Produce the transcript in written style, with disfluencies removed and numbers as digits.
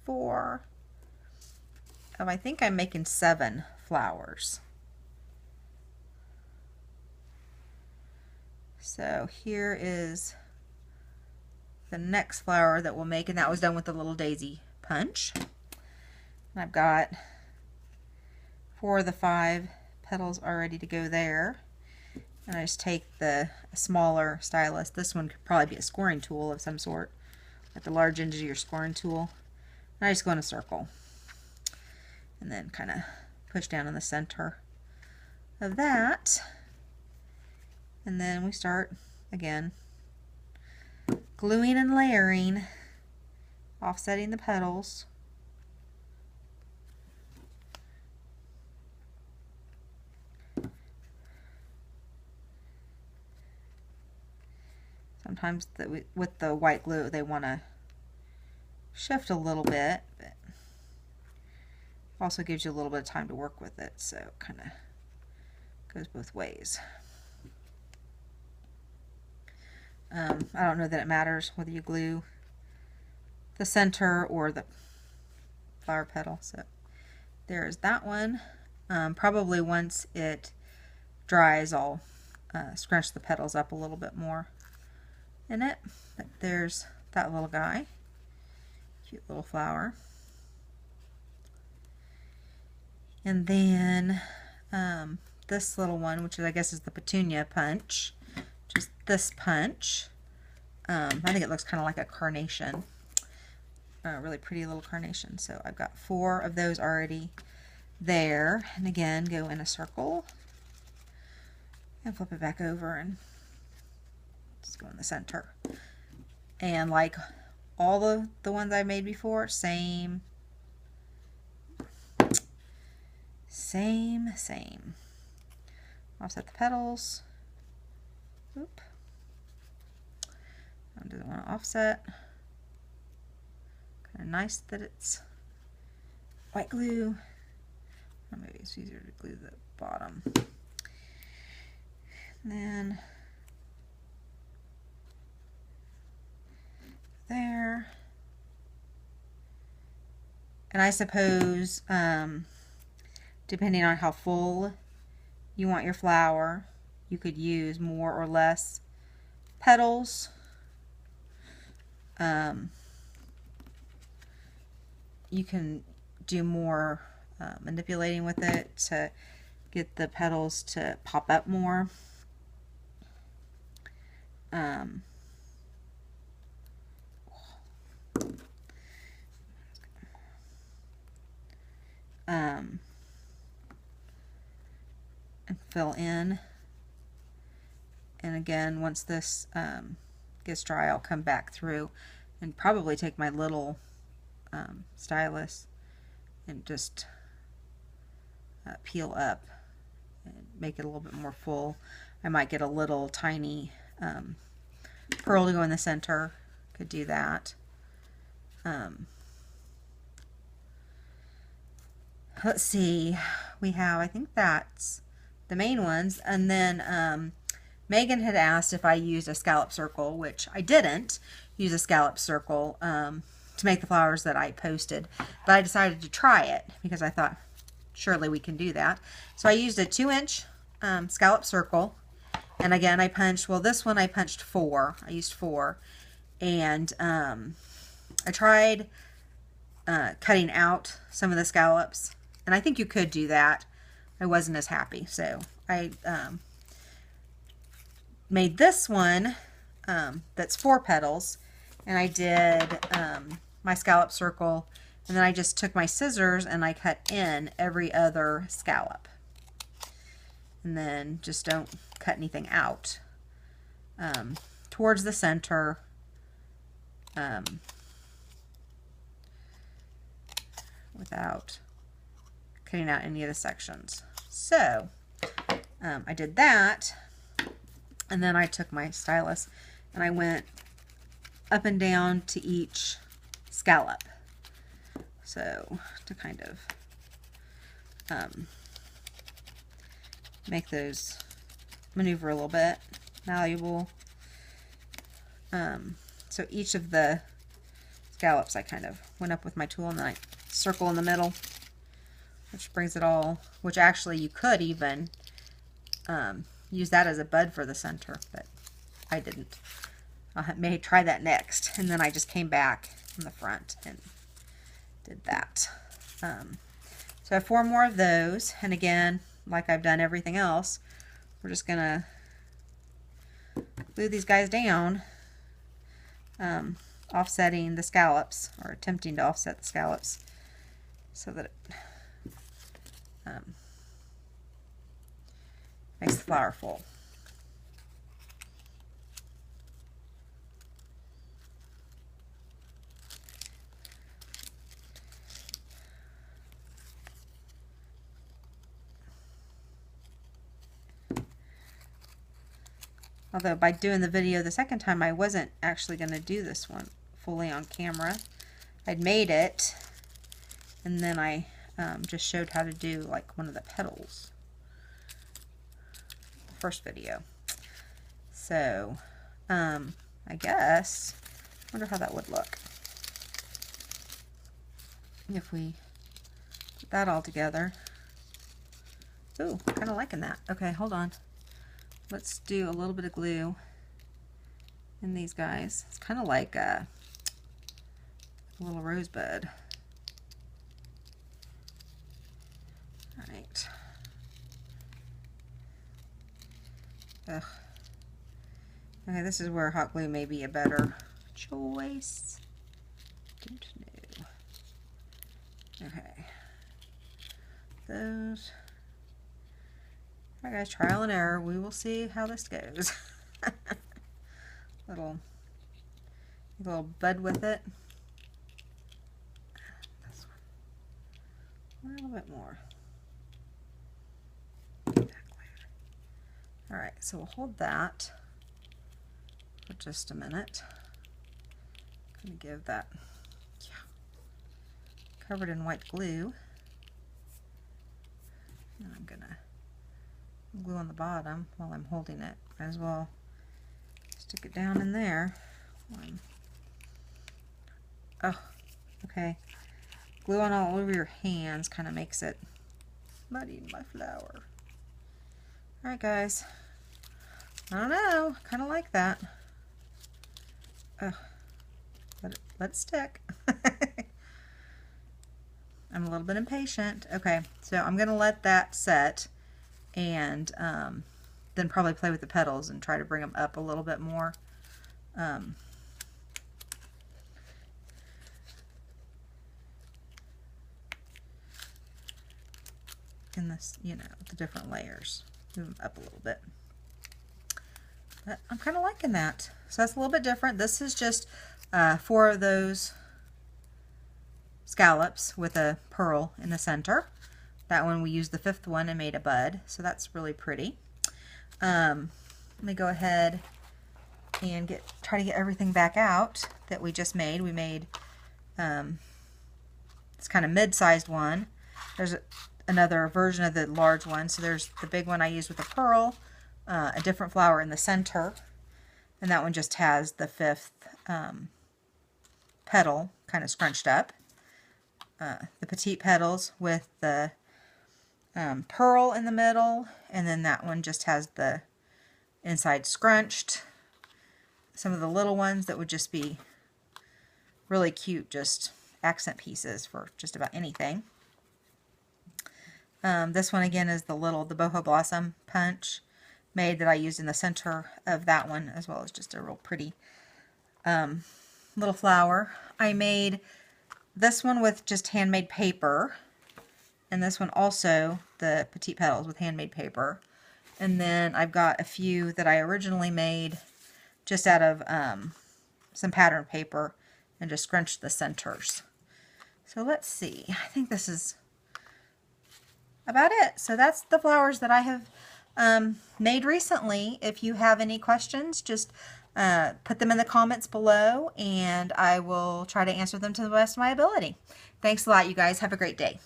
4 of, I think I'm making 7 flowers. So here is the next flower that we'll make, and that was done with the little daisy punch. And I've got 4 of the 5 petals are ready to go there. And I just take the smaller stylus. This one could probably be a scoring tool of some sort, like the large end of your scoring tool. And I just go in a circle and then kind of push down in the center of that. And then we start again gluing and layering, offsetting the petals. Sometimes with the white glue they want to shift a little bit, but also gives you a little bit of time to work with it, so it kind of goes both ways. I don't know that it matters whether you glue the center or the flower petal. So there's that one. Probably once it dries I'll scrunch the petals up a little bit more in it. But there's that little guy. Cute little flower. And then this little one, which is, I guess, is the Petunia punch. Just this punch. I think it looks kind of like a carnation. A really pretty little carnation. So I've got 4 of those already there. And again, go in a circle and flip it back over and just go in the center. And like all the ones I made before, same. Offset the petals. Oop. I don't want to offset. Kind of nice that it's white glue. Or maybe it's easier to glue the bottom. And then there. And I suppose, depending on how full you want your flower, you could use more or less petals. You can do more manipulating with it to get the petals to pop up more. And fill in. And again, once this gets dry, I'll come back through and probably take my little stylus and just peel up and make it a little bit more full. I might get a little tiny pearl to go in the center. Could do that. Let's see, we have, I think that's the main ones, and then Megan had asked if I used a scallop circle, which I didn't use a scallop circle to make the flowers that I posted, but I decided to try it because I thought surely we can do that. So I used a 2-inch scallop circle, and again I punched, well, this one I punched 4. I used 4, and I tried cutting out some of the scallops, and I think you could do that. I wasn't as happy, so I made this one that's 4 petals, and I did my scallop circle, and then I just took my scissors and I cut in every other scallop, and then just don't cut anything out towards the center. Without cutting out any of the sections. So I did that, and then I took my stylus and I went up and down to each scallop. So to kind of make those maneuver a little bit malleable. So each of the scallops, I kind of went up with my tool and then I circle in the middle, which brings it all, which actually you could even use that as a bud for the center, but I didn't. I may try that next. And then I just came back in the front and did that. So I have 4 more of those. And again, like I've done everything else, we're just going to glue these guys down, offsetting the scallops, or attempting to offset the scallops, so that it makes the flower full. Although by doing the video the second time, I wasn't actually going to do this one fully on camera. I'd made it, and then I just showed how to do like one of the petals. The first video. So, I guess, I wonder how that would look if we put that all together. Ooh, kind of liking that. Okay, hold on. Let's do a little bit of glue in these guys. It's kind of like a little rosebud. All right. Ugh. Okay, this is where hot glue may be a better choice. Don't know. Okay. Those. Alright guys, trial and error. We will see how this goes. little bud with it. This one. A little bit more. Alright, so we'll hold that for just a minute. I'm going to give that, covered in white glue. And I'm going to glue on the bottom while I'm holding it. Might as well stick it down in there. Oh, okay. Glue on all over your hands kind of makes it muddy my flower. Alright guys. I don't know. Kind of like that. Let it stick. I'm a little bit impatient. Okay, so I'm going to let that set and then probably play with the petals and try to bring them up a little bit more. In this, you know, the different layers. Move them up a little bit. But I'm kind of liking that. So that's a little bit different. This is just 4 of those scallops with a pearl in the center. That one we used the 5th one and made a bud, so that's really pretty. Let me go ahead and try to get everything back out that we just made. We made this kind of mid-sized one. There's another version of the large one. So there's the big one I used with a pearl, a different flower in the center, and that one just has the 5th petal kind of scrunched up. The petite petals with the pearl in the middle, and then that one just has the inside scrunched. Some of the little ones that would just be really cute, just accent pieces for just about anything. This one again is the Boho Blossom Punch made that I used in the center of that one, as well as just a real pretty little flower. I made this one with just handmade paper, and this one also the petite petals with handmade paper. And then I've got a few that I originally made just out of some pattern paper and just scrunched the centers. So let's see. I think this is about it. So that's the flowers that I have made recently. If you have any questions, just put them in the comments below and I will try to answer them to the best of my ability. Thanks a lot, you guys. Have a great day.